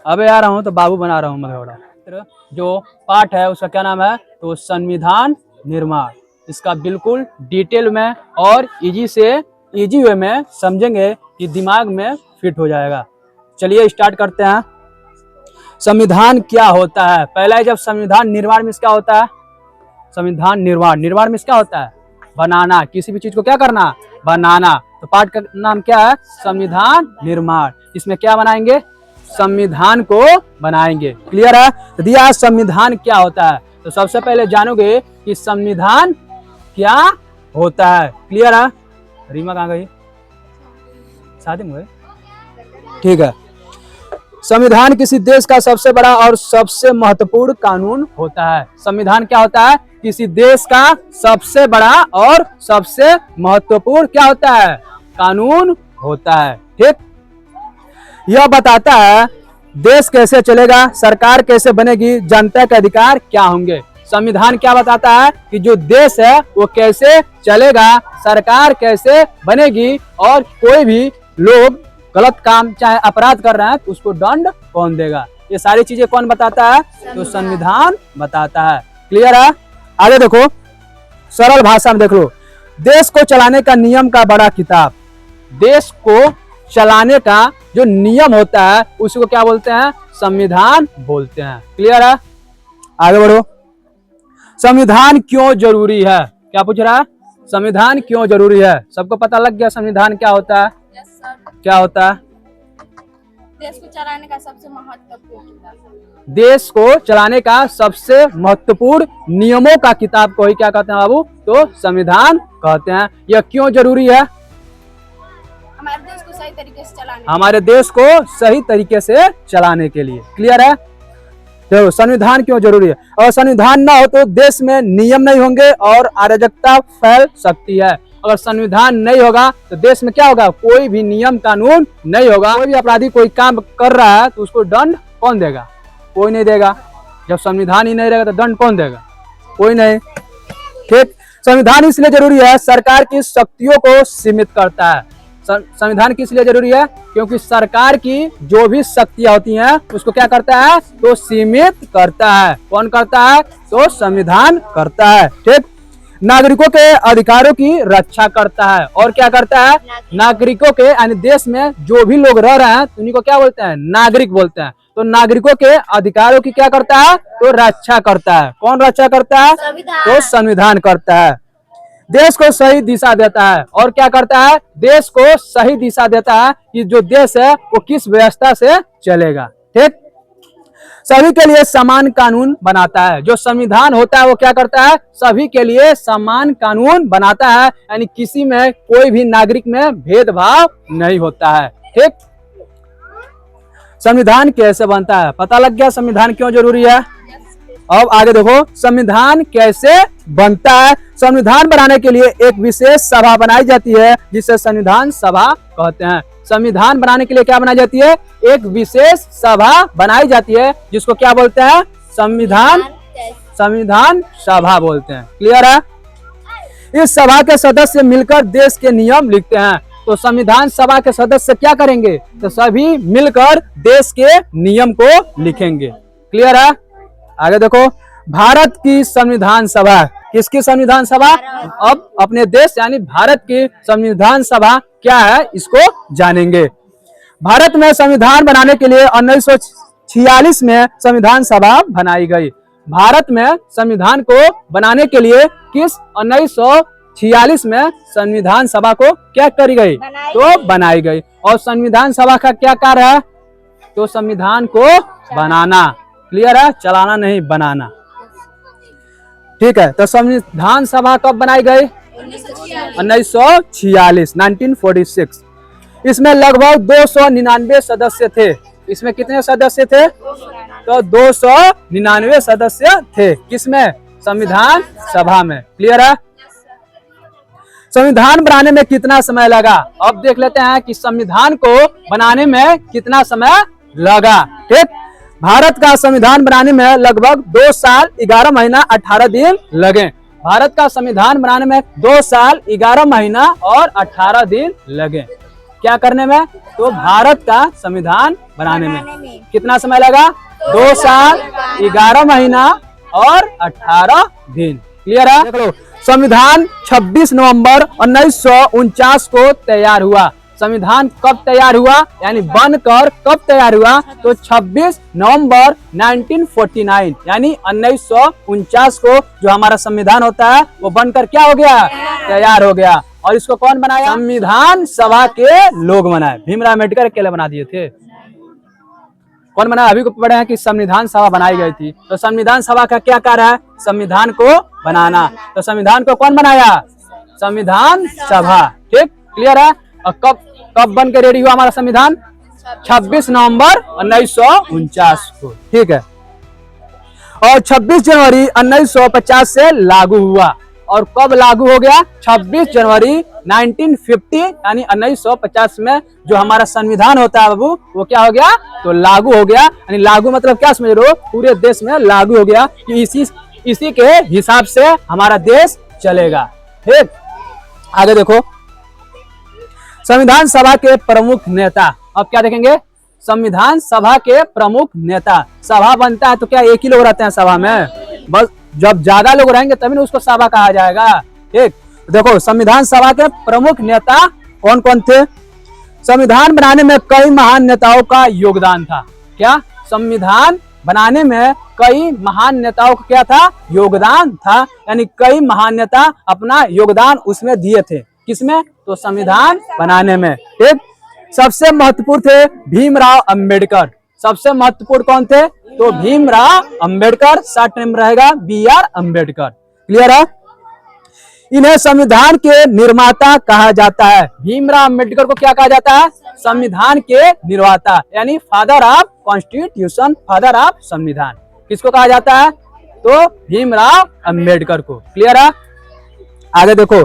अबे आ रहा हूँ तो बाबू बना रहा हूँ मधेड़ा। जो पाठ है उसका क्या नाम है, तो संविधान निर्माण। इसका बिल्कुल डिटेल में और इजी वे में समझेंगे कि दिमाग में फिट हो जाएगा। चलिए स्टार्ट करते हैं। संविधान क्या होता है? पहला जब संविधान निर्माण में क्या होता है, संविधान निर्माण में क्या होता है, बनाना, किसी भी चीज को क्या करना, बनाना। तो पाठ का नाम क्या है, संविधान निर्माण। इसमें क्या बनाएंगे, संविधान को बनाएंगे। क्लियर है? तो दिया संविधान क्या होता है, तो सबसे पहले जानोगे कि संविधान क्या होता है। क्लियर है? रीमा कहाँ गई, शादी में गई? ठीक है। संविधान किसी देश का सबसे बड़ा और सबसे महत्वपूर्ण कानून होता है। संविधान क्या होता है, किसी देश का सबसे बड़ा और सबसे महत्वपूर्ण क्या होता है, कानून होता है। ठीक, यह बताता है देश कैसे चलेगा, सरकार कैसे बनेगी, जनता के अधिकार क्या होंगे। संविधान क्या बताता है कि जो देश है वो कैसे चलेगा, सरकार कैसे बनेगी, और कोई भी लोग गलत काम चाहे अपराध कर रहे हैं तो उसको दंड कौन देगा। ये सारी चीजें कौन बताता है, तो संविधान बताता है। क्लियर है? आगे देखो, सरल भाषा में देख लो। देश को चलाने का नियम का बड़ा किताब। देश को चलाने का जो नियम होता है उसको क्या बोलते हैं, संविधान बोलते हैं। क्लियर है? आगे बढ़ो। संविधान क्यों जरूरी है, क्या पूछ रहा है, संविधान क्यों जरूरी है? सबको पता लग गया संविधान क्या होता है? क्या होता है? देश को चलाने का सबसे महत्वपूर्ण, देश को चलाने का सबसे महत्वपूर्ण नियमों का किताब को ही क्या कहते हैं बाबू, तो संविधान कहते हैं। यह क्यों जरूरी है, हमारे देश को सही तरीके से चलाने, हमारे देश को सही तरीके से चलाने के लिए। क्लियर है? तो संविधान क्यों जरूरी है, और संविधान ना हो तो देश में नियम नहीं होंगे और अराजकता फैल सकती है। अगर संविधान नहीं होगा तो देश में क्या होगा, कोई भी नियम कानून नहीं होगा। कोई भी अपराधी कोई काम कर रहा है तो उसको दंड कौन देगा, कोई नहीं देगा। जब संविधान ही नहीं रहेगा तो दंड कौन देगा, कोई नहीं। ठीक, संविधान इसलिए जरूरी है, सरकार की शक्तियों को सीमित करता है। संविधान किस लिए जरूरी है, क्योंकि सरकार की जो भी शक्तियां होती हैं उसको क्या करता है, तो सीमित करता है। कौन करता है, तो संविधान करता है। ठीक, नागरिकों के अधिकारों की रक्षा करता है। और क्या करता है, नागरिकों के, यानी देश में जो भी लोग रह रहे हैं उन्हीं को क्या बोलते हैं, नागरिक बोलते हैं। तो नागरिकों के अधिकारों की क्या करता है, तो रक्षा करता है। कौन रक्षा करता है, तो संविधान करता है। देश को सही दिशा देता है। और क्या करता है, देश को सही दिशा देता है कि जो देश है वो किस व्यवस्था से चलेगा। ठीक, सभी के लिए समान कानून बनाता है। जो संविधान होता है वो क्या करता है, सभी के लिए समान कानून बनाता है, यानी किसी में कोई भी नागरिक में भेदभाव नहीं होता है। ठीक, संविधान कैसे बनता है, पता लग गया संविधान क्यों जरूरी है। अब आगे देखो, संविधान कैसे बनता है। संविधान बनाने के लिए एक विशेष सभा बनाई जाती है जिसे संविधान सभा कहते हैं। संविधान बनाने के लिए क्या बनाई जाती है, एक विशेष सभा बनाई जाती है जिसको क्या बोलते हैं, संविधान सभा बोलते हैं। क्लियर है? इस सभा के सदस्य मिलकर देश के नियम लिखते हैं। तो संविधान सभा के सदस्य क्या करेंगे, तो सभी मिलकर देश के नियम को लिखेंगे। क्लियर है? आगे देखो, भारत की संविधान सभा, किसकी संविधान सभा, अब अपने देश यानी भारत की संविधान सभा क्या है इसको जानेंगे। भारत में संविधान बनाने के लिए 1946 में संविधान सभा बनाई गई। भारत में संविधान को बनाने के लिए किस 1946 में संविधान सभा को क्या करी गई, तो बनाई गई। और संविधान सभा का क्या कार्य है, तो संविधान को बनाना। क्लियर है? चलाना नहीं, बनाना। ठीक है, तो संविधान सभा कब बनाई गई, 1946। इसमें लगभग 299 सदस्य थे। इसमें कितने सदस्य थे, तो 299 सदस्य थे। किसमें, संविधान सभा में। क्लियर है? संविधान बनाने में कितना समय लगा, अब देख लेते हैं कि संविधान को बनाने में कितना समय लगा। ठीक, भारत का संविधान बनाने में लगभग 2 साल 11 महीना 18 दिन लगे। भारत का संविधान बनाने में 2 साल 11 महीना और 18 दिन लगे। क्या करने में, तो भारत का संविधान बनाने में बनाने में कितना समय लगा? 2 साल 11 महीना और 18 दिन। क्लियर है? देख लो, संविधान 26 नवंबर 1949 को तैयार हुआ। संविधान कब तैयार हुआ, यानी बनकर कब तैयार हुआ? तो 26 नवंबर 1949 यानी 1949 को जो हमारा संविधान होता है वो बनकर क्या हो गया? तैयार हो गया। और इसको कौन बनाया? संविधान सभा के लोग बनाए। भीमराव अम्बेडकर अकेले बना दिए थे? कौन बनाया? अभी को पढ़े हैं कि संविधान सभा बनाई गई थी। तो संविधान सभा का क्या कार्य है? संविधान को बनाना। तो संविधान को कौन बनाया? संविधान सभा। ठीक, क्लियर है? और कब बन के रेडी हुआ हमारा संविधान? 26 नवंबर 1949 को। ठीक है, और 26 जनवरी 1950 से लागू हुआ। और कब लागू हो गया? 26 जनवरी 1950 यानी 1950 में जो हमारा संविधान होता है बाबू वो क्या हो गया? तो लागू हो गया। यानी लागू मतलब क्या समझ रहे हो? पूरे देश में लागू हो गया कि इसी के हिसाब से हमारा देश चलेगा। ठीक, आगे देखो, संविधान सभा के प्रमुख नेता। अब क्या देखेंगे? संविधान सभा के प्रमुख नेता। सभा बनता है तो क्या एक ही लोग रहते हैं सभा में? बस जब ज्यादा लोग रहेंगे तभी उसको सभा कहा जाएगा। ठीक, देखो संविधान सभा के प्रमुख नेता कौन कौन थे? संविधान बनाने में कई महान नेताओं का योगदान था। क्या? संविधान बनाने में कई महान नेताओं का क्या था? योगदान था। यानी कई महान नेता अपना योगदान उसमें दिए थे। किसमें? तो संविधान बनाने में। ठीक, सबसे महत्वपूर्ण थे भीमराव अंबेडकर। सबसे महत्वपूर्ण कौन थे? तो भीमराव अंबेडकर, शॉर्ट नेम रहेगा BR अम्बेडकर। क्लियर है? इन्हें संविधान के निर्माता कहा जाता है। भीमराव अंबेडकर को क्या कहा जाता है? संविधान के निर्माता, यानी father of constitution, father of संविधान। किसको कहा जाता है? तो भीमराव अंबेडकर को। क्लियर है? आगे देखो,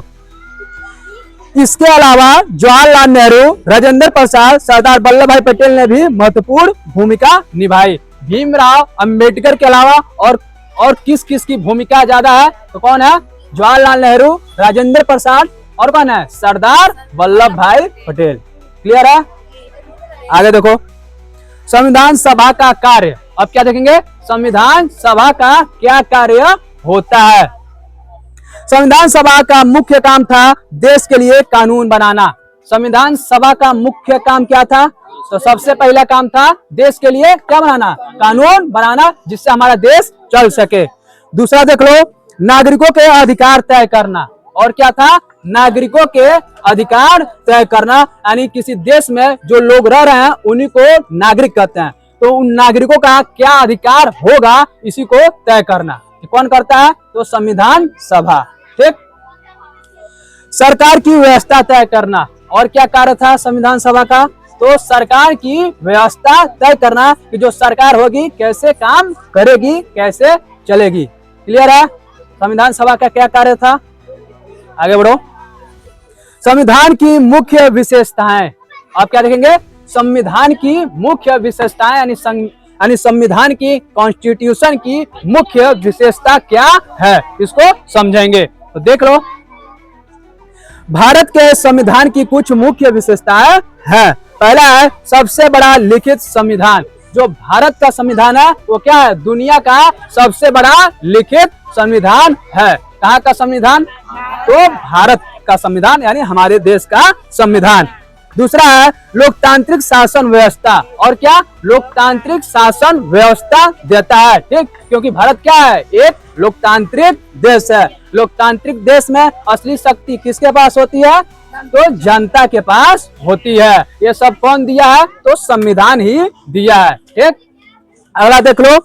इसके अलावा जवाहरलाल नेहरू, राजेंद्र प्रसाद, सरदार वल्लभ भाई पटेल ने भी महत्वपूर्ण भूमिका निभाई। भीमराव अंबेडकर के अलावा और किस किस की भूमिका ज्यादा है? तो कौन है? जवाहरलाल नेहरू, राजेंद्र प्रसाद और कौन है? सरदार वल्लभ भाई पटेल। क्लियर है? आगे देखो, संविधान सभा का कार्य। अब क्या देखेंगे? संविधान सभा का क्या कार्य होता है? संविधान सभा का मुख्य काम था देश के लिए कानून बनाना। संविधान सभा का मुख्य काम क्या था? तो सबसे पहला काम था देश के लिए क्या बनाना? कानून बनाना, जिससे हमारा देश चल सके। दूसरा देख लो, नागरिकों के अधिकार तय करना। और क्या था? नागरिकों के अधिकार तय करना, यानी किसी देश में जो लोग रह रहे हैं उन्हीं को नागरिक कहते हैं। तो उन नागरिकों का क्या अधिकार होगा इसी को तय करना। कौन करता है? तो संविधान सभा। ठीक, सरकार की व्यवस्था तय करना। और क्या कार्य था संविधान सभा का? तो सरकार की व्यवस्था तय करना कि जो सरकार होगी कैसे काम करेगी, कैसे चलेगी। क्लियर है? संविधान सभा का क्या कार्य था? आगे बढ़ो, संविधान की मुख्य विशेषताएं। आप क्या देखेंगे? संविधान की मुख्य विशेषताएं, यानी संविधान की, कॉन्स्टिट्यूशन की मुख्य विशेषता क्या है इसको समझेंगे। तो देख लो, भारत के संविधान की कुछ मुख्य विशेषताएं हैं। पहला है सबसे बड़ा लिखित संविधान। जो भारत का संविधान है वो क्या है? दुनिया का सबसे बड़ा लिखित संविधान है। कहाँ का संविधान? तो भारत का संविधान, यानी हमारे देश का संविधान। दूसरा है लोकतांत्रिक शासन व्यवस्था। और क्या? लोकतांत्रिक शासन व्यवस्था देता है। ठीक, क्योंकि भारत क्या है? एक लोकतांत्रिक देश है। लोकतांत्रिक देश में असली शक्ति किसके पास होती है? तो जनता के पास होती है। ये सब कौन दिया है? तो संविधान ही दिया है। ठीक, अगला देख लो,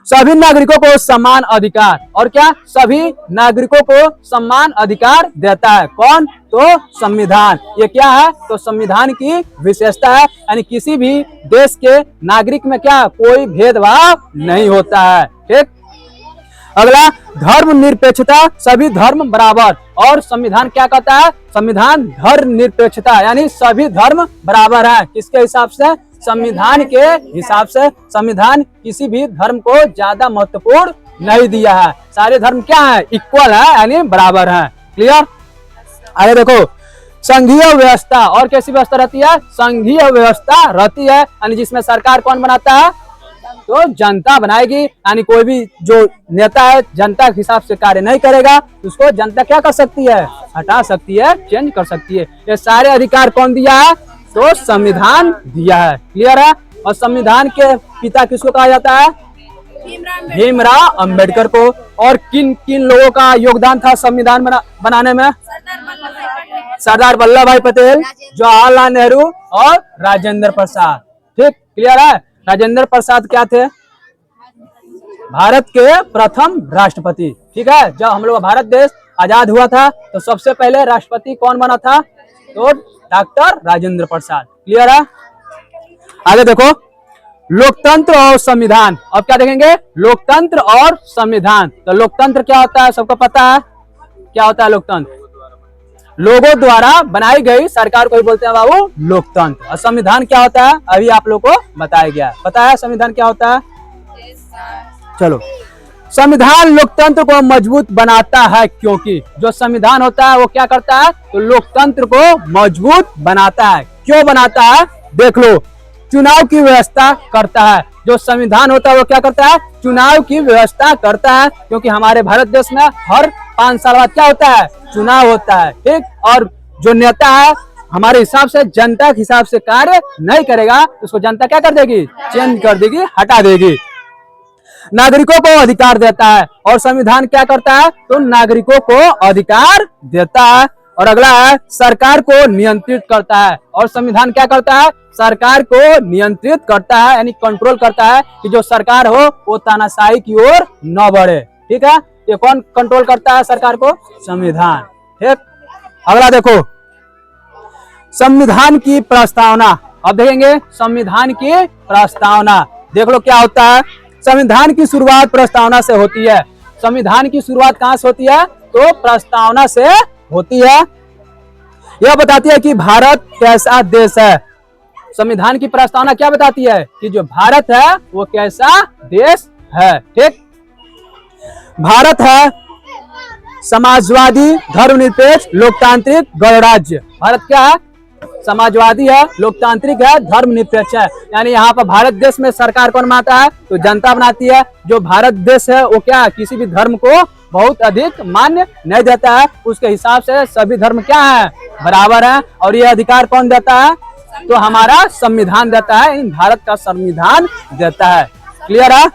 सभी नागरिकों को समान अधिकार। और क्या? सभी नागरिकों को समान अधिकार देता है। कौन? तो संविधान। ये क्या है? तो संविधान की विशेषता है, यानी किसी भी देश के नागरिक में क्या? कोई भेदभाव नहीं होता है। ठीक, अगला धर्म निरपेक्षता, सभी धर्म बराबर। और संविधान क्या कहता है? संविधान धर्म निरपेक्षता, यानी सभी धर्म बराबर है। किसके हिसाब से? संविधान के हिसाब से। संविधान किसी भी धर्म को ज्यादा महत्वपूर्ण नहीं दिया है। सारे धर्म क्या है? इक्वल है, यानी बराबर है। क्लियर? आगे देखो, संघीय व्यवस्था। और कैसी व्यवस्था रहती है? संघीय व्यवस्था रहती है, यानी जिसमें सरकार कौन बनाता है? तो जनता बनाएगी। यानी कोई भी जो नेता है जनता के हिसाब से कार्य नहीं करेगा, उसको जनता क्या कर सकती है? हटा सकती है, चेंज कर सकती है। ये सारे अधिकार कौन दिया है? तो संविधान दिया है। क्लियर है? और संविधान के पिता किसको कहा जाता है? भीमराव अंबेडकर को। और किन किन लोगों का योगदान था संविधान बनाने में? सरदार वल्लभ भाई पटेल, जवाहरलाल नेहरू और राजेंद्र प्रसाद। ठीक, क्लियर है? राजेंद्र प्रसाद क्या थे? भारत के प्रथम राष्ट्रपति। ठीक है, जब हम लोग भारत देश आजाद हुआ था तो सबसे पहले राष्ट्रपति कौन बना था? तो डॉक्टर राजेंद्र प्रसाद। क्लियर है? आगे देखो, लोकतंत्र और संविधान। अब क्या देखेंगे? लोकतंत्र और संविधान। तो लोकतंत्र क्या होता है? सबको पता है क्या होता है लोकतंत्र? लोगों द्वारा बनाई गई सरकार को ही बोलते हैं बाबू लोकतंत्र। और संविधान क्या होता है? अभी आप लोग को बताया गया। पता है संविधान क्या होता है? चलो, संविधान लोकतंत्र को मजबूत बनाता है, क्योंकि जो संविधान होता है वो क्या करता है? तो लोकतंत्र को मजबूत बनाता है। क्यों बनाता है? देख लो, चुनाव की व्यवस्था करता है। जो संविधान होता है वो क्या करता है? चुनाव की व्यवस्था करता है, क्योंकि हमारे भारत देश में हर 5 साल बाद क्या होता है? चुनाव होता है। ठीक, और जो नेता है हमारे हिसाब से जनता के हिसाब से कार्य नहीं करेगा, उसको जनता क्या कर देगी? चेंज कर देगी, हटा देगी। नागरिकों को अधिकार देता है। और संविधान क्या करता है? तो नागरिकों को अधिकार देता है। और अगला है, सरकार को नियंत्रित करता है। और संविधान क्या करता है? सरकार को नियंत्रित करता है, यानी कंट्रोल करता है कि जो सरकार हो वो तानाशाही की ओर न बढ़े। ठीक है, ये कौन कंट्रोल करता है सरकार को? संविधान। ठीक, अगला देखो, संविधान की प्रस्तावना। अब देखेंगे संविधान की प्रस्तावना। देख लो क्या होता है। संविधान की शुरुआत प्रस्तावना से होती है। संविधान की शुरुआत कहां से होती है? तो प्रस्तावना से होती है। यह बताती है कि भारत कैसा देश है। संविधान की प्रस्तावना क्या बताती है? कि जो भारत है वो कैसा देश है। ठीक, भारत है समाजवादी, धर्मनिरपेक्ष, लोकतांत्रिक, गणराज्य। भारत क्या है? समाजवादी है, लोकतांत्रिक है, धर्मनिरपेक्ष है। यानी यहाँ पर भारत देश में सरकार कौन बनाता है? तो जनता बनाती है। जो भारत देश है वो क्या, किसी भी धर्म को बहुत अधिक मान्य नहीं देता है। उसके हिसाब से सभी धर्म क्या है? बराबर है। और ये अधिकार कौन देता है? तो हमारा संविधान देता है, भारत का संविधान देता है। क्लियर है?